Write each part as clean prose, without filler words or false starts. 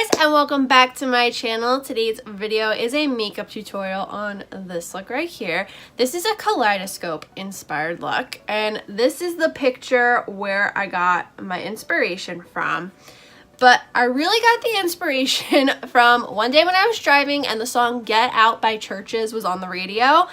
guys, and welcome back to my channel. Today's video is a makeup tutorial on this look right here. This is a Kaleidoscope inspired look, and this is the picture where I got my inspiration from. But I really got the inspiration from one day when I was driving and the song Get Out by Churches was on the radio,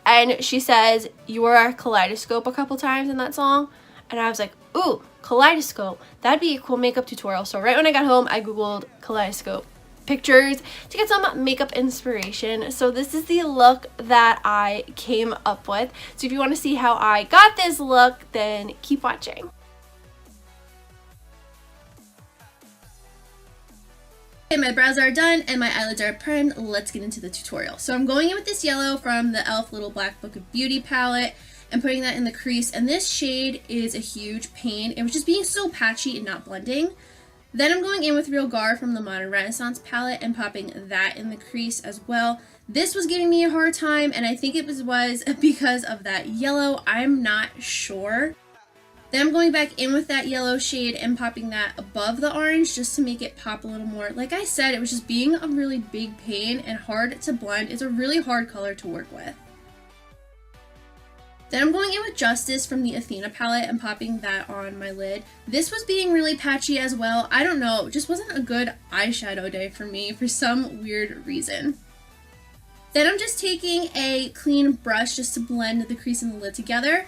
and she says, "You are a kaleidoscope" a couple times in that song, and I was like, ooh, kaleidoscope, that'd be a cool makeup tutorial. So right when I got home, I googled kaleidoscope pictures to get some makeup inspiration. So this is the look that I came up with. So if you want to see how I got this look, then keep watching. Okay, my brows are done and my eyelids are primed. Let's get into the tutorial. So I'm going in with this yellow from the e.l.f. Little Black Book of Beauty palette and putting that in the crease, and this shade is a huge pain. It was just being so patchy and not blending. Then I'm going in with Realgar from the Modern Renaissance palette and popping that in the crease as well. This was giving me a hard time, and I think it was because of that yellow. I'm not sure. Then I'm going back in with that yellow shade and popping that above the orange just to make it pop a little more. Like I said, it was just being a really big pain and hard to blend. It's a really hard color to work with. Then I'm going in with Justice from the Athena palette and popping that on my lid. This was being really patchy as well. I don't know, it just wasn't a good eyeshadow day for me for some weird reason. Then I'm just taking a clean brush just to blend the crease and the lid together.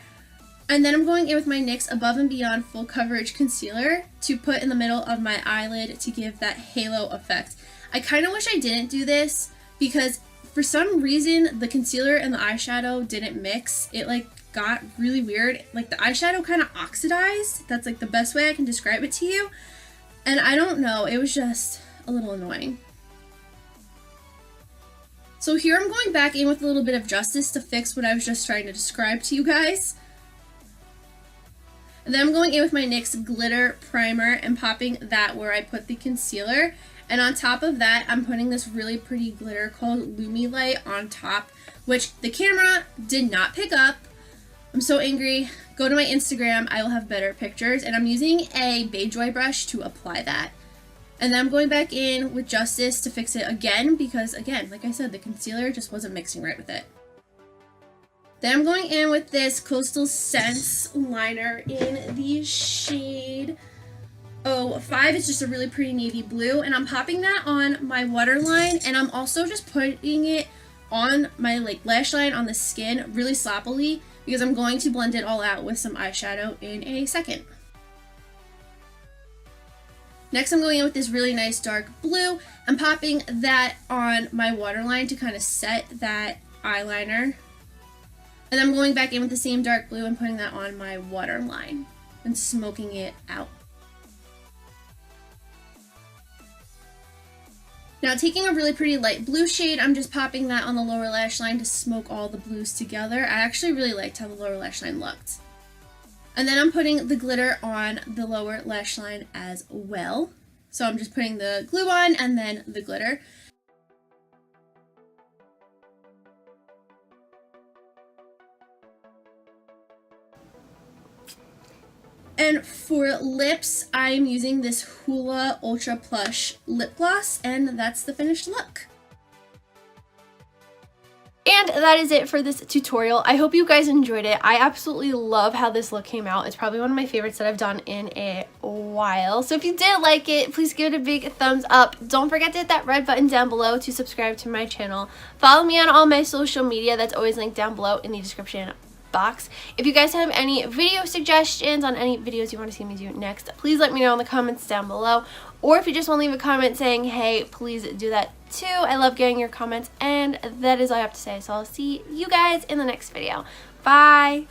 And then I'm going in with my NYX Above and Beyond Full Coverage Concealer to put in the middle of my eyelid to give that halo effect. I kind of wish I didn't do this because for some reason the concealer and the eyeshadow didn't mix. It got really weird. Like the eyeshadow kind of oxidized. That's the best way I can describe it to you. And I don't know, it was just a little annoying. So here I'm going back in with a little bit of Justice to fix what I was just trying to describe to you guys. And then I'm going in with my NYX Glitter Primer and popping that where I put the concealer. And on top of that, I'm putting this really pretty glitter called Lumi Light on top, which the camera did not pick up. I'm so angry. Go to my Instagram, I will have better pictures. And I'm using a Beige brush to apply that. And then I'm going back in with Justice to fix it again because, again, like I said, the concealer just wasn't mixing right with it. Then I'm going in with this Coastal Scents liner in the shade 05. It's just a really pretty navy blue, and I'm popping that on my waterline, and I'm also just putting it on my lash line on the skin really sloppily because I'm going to blend it all out with some eyeshadow in a second. Next, I'm going in with this really nice dark blue. I'm popping that on my waterline to kind of set that eyeliner. And I'm going back in with the same dark blue and putting that on my waterline and smoking it out. Now taking a really pretty light blue shade, I'm just popping that on the lower lash line to smoke all the blues together. I actually really liked how the lower lash line looked. And then I'm putting the glitter on the lower lash line as well. So I'm just putting the glue on and then the glitter. And for lips, I'm using this Hoola Ultra Plush lip gloss, and that's the finished look. And that is it for this tutorial. I hope you guys enjoyed it. I absolutely love how this look came out. It's probably one of my favorites that I've done in a while. So if you did like it, please give it a big thumbs up. Don't forget to hit that red button down below to subscribe to my channel. Follow me on all my social media. That's always linked down below in the description box. If you guys have any video suggestions on any videos you want to see me do next, please let me know in the comments down below. Or if you just want to leave a comment saying, hey, please do that too. I love getting your comments, and that is all I have to say. So I'll see you guys in the next video. Bye!